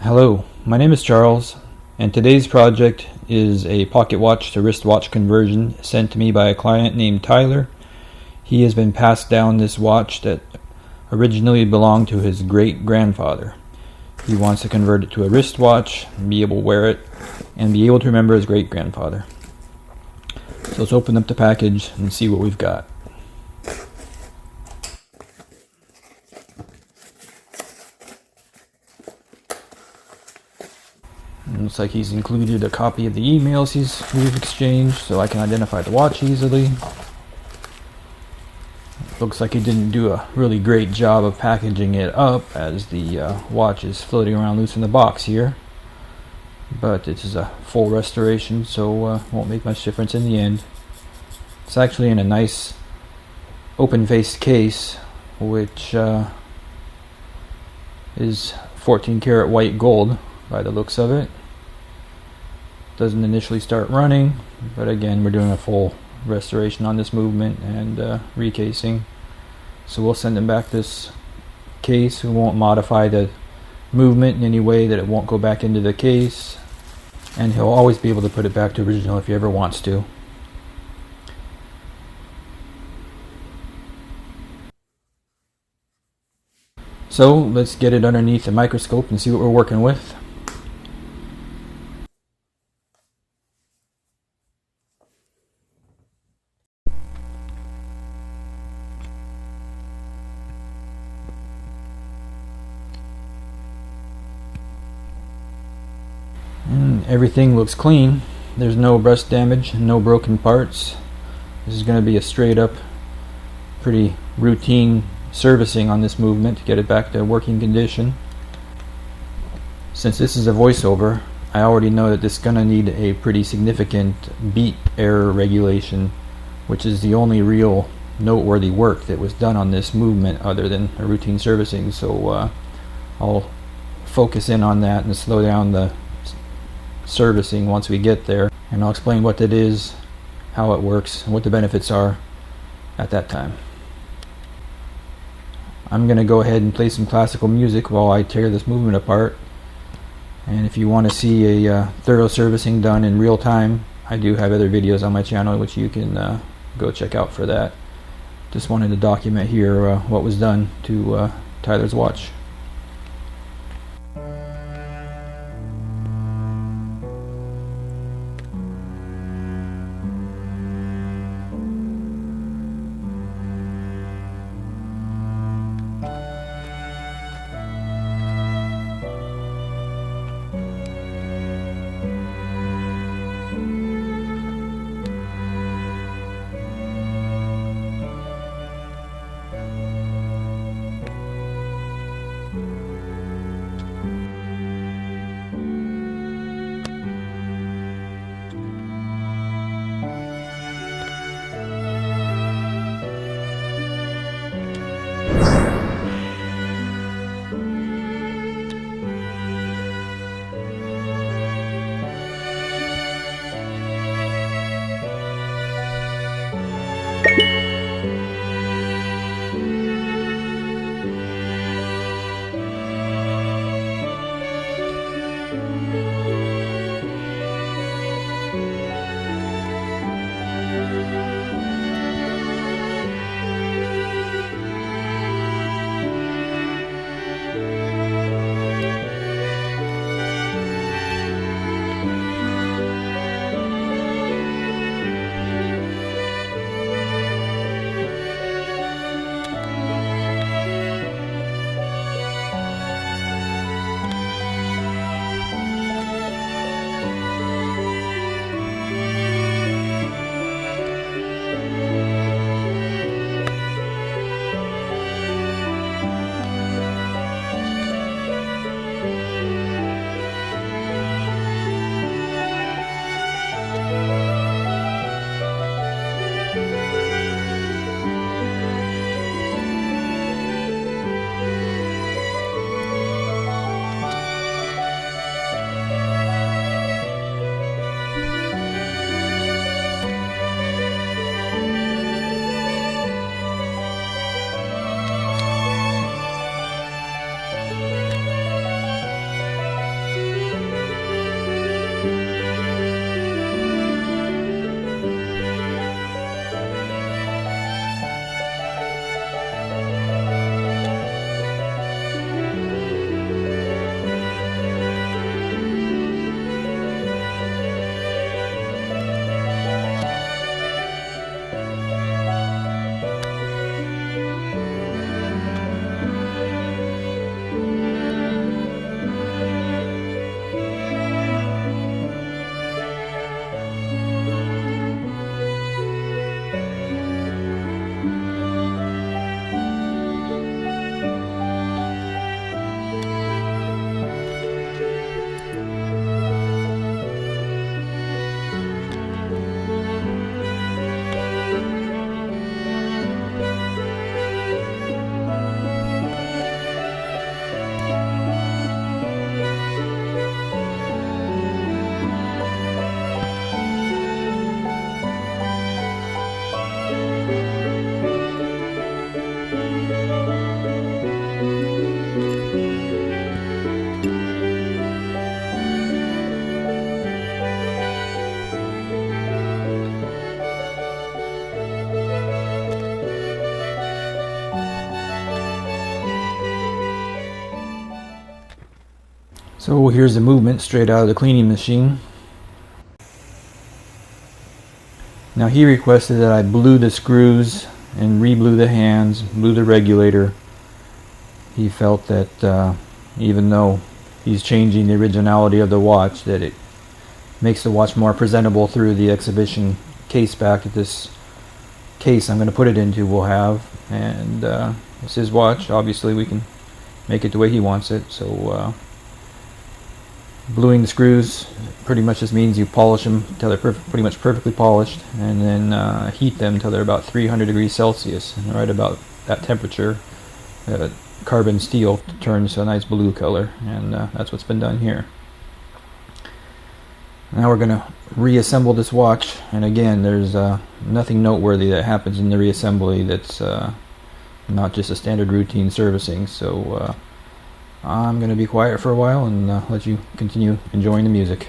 Hello, my name is Charles, and today's project is a pocket watch to wristwatch conversion sent to me by a client named Tyler. He has been passed down this watch that originally belonged to his great-grandfather. He wants to convert it to a wristwatch, be able to wear it, and be able to remember his great-grandfather. So let's open up the package and see what we've got. It looks like he's included a copy of the emails we've exchanged so I can identify the watch easily. Looks like he didn't do a really great job of packaging it up, as the watch is floating around loose in the box here. But it is a full restoration, so won't make much difference in the end. It's actually in a nice open-faced case, which is 14 karat white gold by the looks of it. Doesn't initially start running, but again, we're doing a full restoration on this movement and recasing. So we'll send him back this case. We won't modify the movement in any way that it won't go back into the case, and he'll always be able to put it back to original if he ever wants to. So let's get it underneath the microscope and see what we're working with. Everything looks clean. There's no rust damage, no broken parts. This is going to be a straight up, pretty routine servicing on this movement to get it back to working condition. Since this is a voiceover, I already know that this is going to need a pretty significant beat error regulation, which is the only real noteworthy work that was done on this movement other than a routine servicing. So I'll focus in on that and slow down the servicing once we get there, and I'll explain what it is, how it works, and what the benefits are at that time. I'm going to go ahead and play some classical music while I tear this movement apart, and if you want to see a thorough servicing done in real time, I do have other videos on my channel which you can go check out for that. Just wanted to document here what was done to Tyler's watch. So here's the movement straight out of the cleaning machine. Now he requested that I blew the screws and re-blew the hands, blew the regulator. He felt that even though he's changing the originality of the watch, that it makes the watch more presentable through the exhibition case back that this case I'm going to put it into will have. And it's his watch. Obviously we can make it the way he wants it. So bluing the screws pretty much just means you polish them until they're pretty much perfectly polished, and then heat them until they're about 300 degrees Celsius. And right about that temperature, carbon steel turns to a nice blue color, and that's what's been done here. Now we're going to reassemble this watch, and again, there's nothing noteworthy that happens in the reassembly that's not just a standard routine servicing. So I'm going to be quiet for a while and let you continue enjoying the music.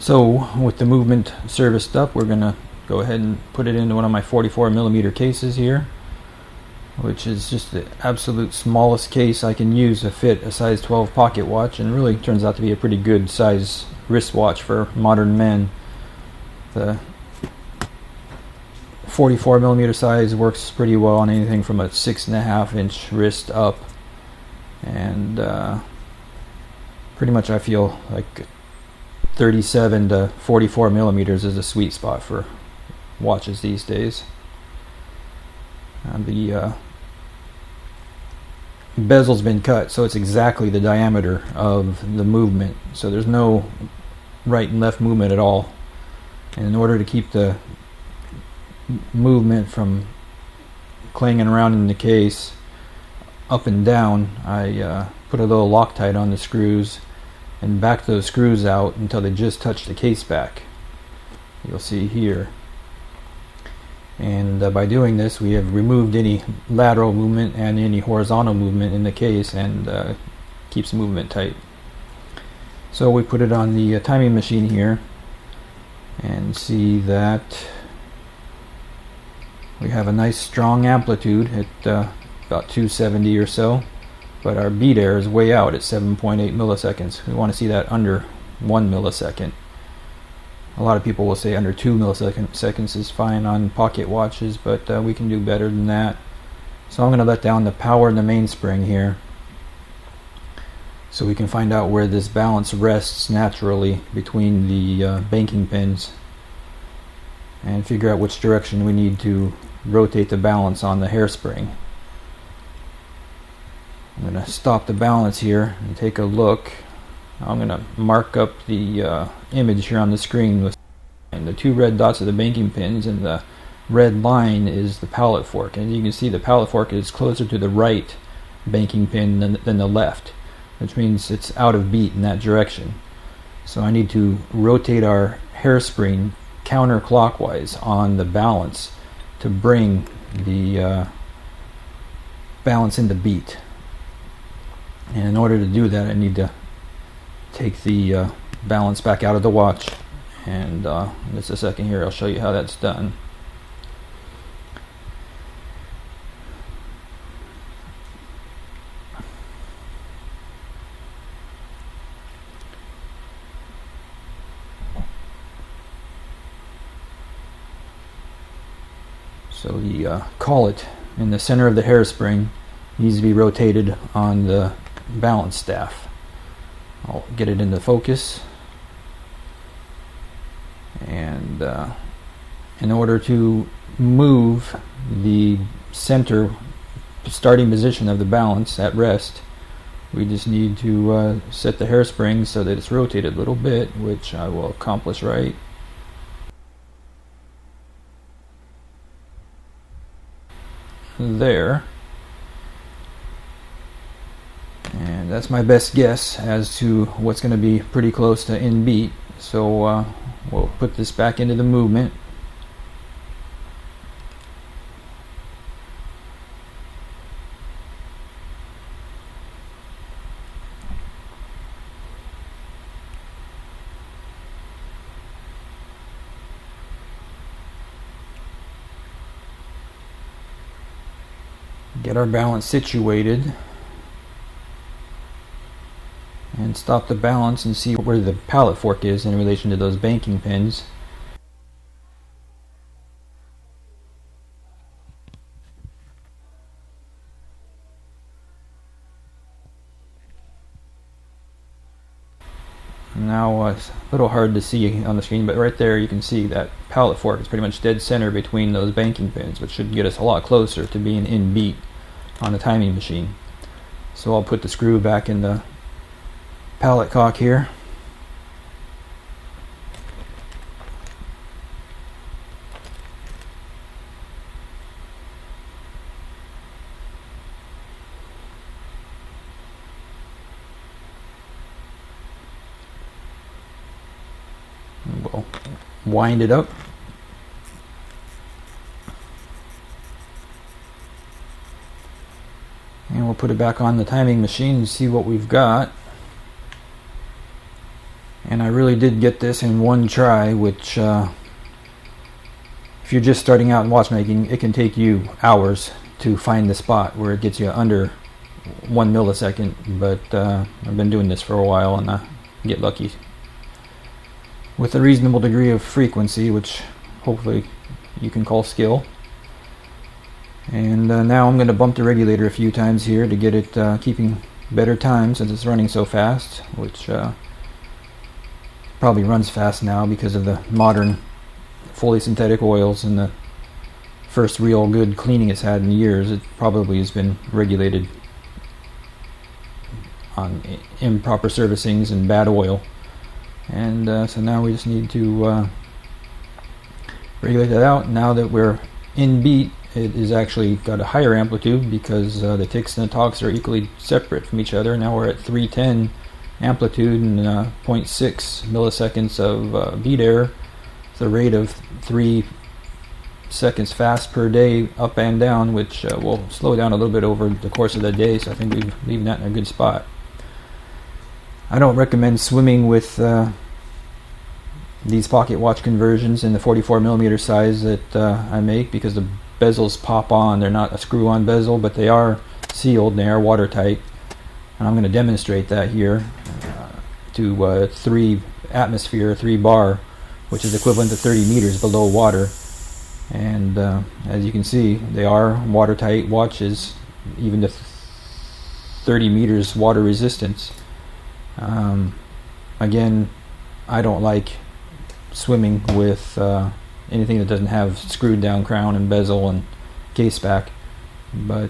So with the movement serviced up, we're going to go ahead and put it into one of my 44mm cases here, which is just the absolute smallest case I can use to fit a size 12 pocket watch, and really turns out to be a pretty good size wristwatch for modern men. The 44mm size works pretty well on anything from a 6.5 inch wrist up, and pretty much I feel like 37 to 44mm is a sweet spot for watches these days. The bezel's been cut so it's exactly the diameter of the movement, so there's no right and left movement at all. And in order to keep the movement from clanging around in the case up and down, I put a little Loctite on the screws and back those screws out until they just touch the case back. You'll see here. And by doing this, we have removed any lateral movement and any horizontal movement in the case, and keeps movement tight. So we put it on the timing machine here and see that we have a nice strong amplitude at about 270 or so, but our beat error is way out at 7.8 milliseconds. We want to see that under 1 millisecond. A lot of people will say under 2 milliseconds is fine on pocket watches, but we can do better than that. So I'm going to let down the power in the mainspring here so we can find out where this balance rests naturally between the banking pins and figure out which direction we need to rotate the balance on the hairspring. I'm going to stop the balance here and take a look. I'm going to mark up the image here on the screen with and the two red dots are the banking pins, and the red line is the pallet fork. And you can see the pallet fork is closer to the right banking pin than the left, which means it's out of beat in that direction. So I need to rotate our hairspring counterclockwise on the balance to bring the balance into beat. And in order to do that, I need to take the balance back out of the watch, and in just a second here I'll show you how that's done. So the collet in the center of the hairspring needs to be rotated on the balance staff. I'll get it into focus, and in order to move the center starting position of the balance at rest, we just need to set the hairspring so that it's rotated a little bit, which I will accomplish right. There. And that's my best guess as to what's going to be pretty close to in beat. So we'll put this back into the movement. Get our balance situated. And stop the balance and see where the pallet fork is in relation to those banking pins. Now it's a little hard to see on the screen, but right there you can see that pallet fork is pretty much dead center between those banking pins, which should get us a lot closer to being in beat on the timing machine. So I'll put the screw back in the pallet cock here. And we'll wind it up. And we'll put it back on the timing machine and see what we've got. And I really did get this in one try, which if you're just starting out in watchmaking, it can take you hours to find the spot where it gets you under 1 millisecond, but I've been doing this for a while and I get lucky with a reasonable degree of frequency, which hopefully you can call skill. And now I'm going to bump the regulator a few times here to get it keeping better time since it's running so fast, which probably runs fast now because of the modern fully synthetic oils and the first real good cleaning it's had in years. It probably has been regulated on improper servicings and bad oil. And so now we just need to regulate that out. Now that we're in beat, it is actually got a higher amplitude because the ticks and the talks are equally separate from each other. Now we're at 310 amplitude and 0.6 milliseconds of beat error. It's a rate of 3 seconds fast per day up and down, which will slow down a little bit over the course of the day, so I think we've leaving that in a good spot. I don't recommend swimming with these pocket watch conversions in the 44mm size that I make, because the bezels pop on. They're not a screw-on bezel, but they are sealed and they are watertight, and I'm going to demonstrate that here to 3 atmosphere, 3 bar, which is equivalent to 30 meters below water. And as you can see, they are watertight watches, even to 30 meters water resistance. Again, I don't like swimming with anything that doesn't have screwed down crown and bezel and case back, but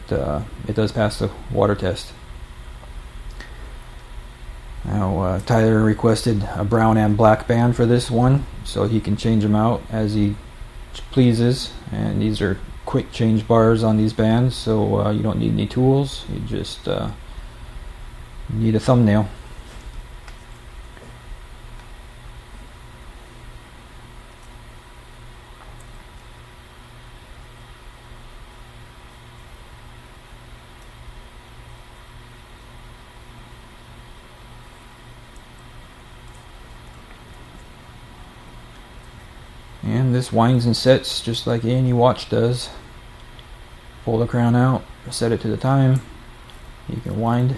it does pass the water test. Now Tyler requested a brown and black band for this one, so he can change them out as he pleases, and these are quick change bars on these bands, so you don't need any tools. You just need a thumbnail. And this winds and sets just like any watch does. Pull the crown out, set it to the time. You can wind.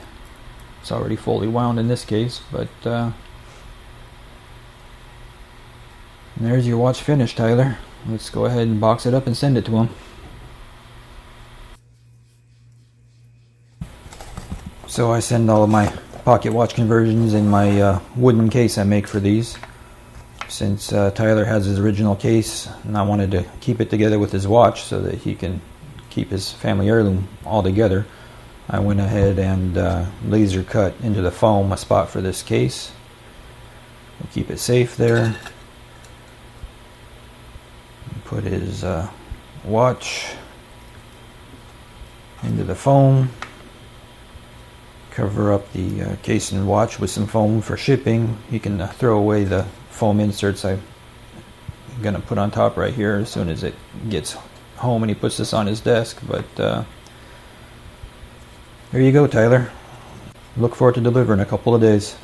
It's already fully wound in this case, but and there's your watch finished, Tyler. Let's go ahead and box it up and send it to him. So I send all of my pocket watch conversions in my wooden case I make for these. Since Tyler has his original case, and I wanted to keep it together with his watch so that he can keep his family heirloom all together, I went ahead and laser cut into the foam a spot for this case. We'll keep it safe there. Put his watch into the foam. Cover up the case and watch with some foam for shipping. You can throw away the foam inserts I'm going to put on top right here as soon as it gets home and he puts this on his desk. But there you go, Tyler. Look forward to delivering in a couple of days.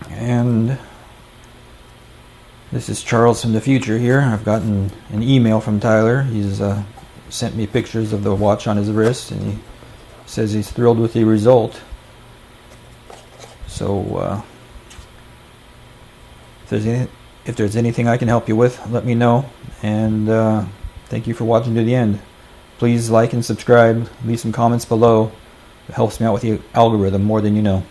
And this is Charles from the future here. I've gotten an email from Tyler. He's sent me pictures of the watch on his wrist, and he says he's thrilled with the result. So if there's anything I can help you with, let me know. And thank you for watching to the end. Please like and subscribe. Leave some comments below. It helps me out with the algorithm more than you know.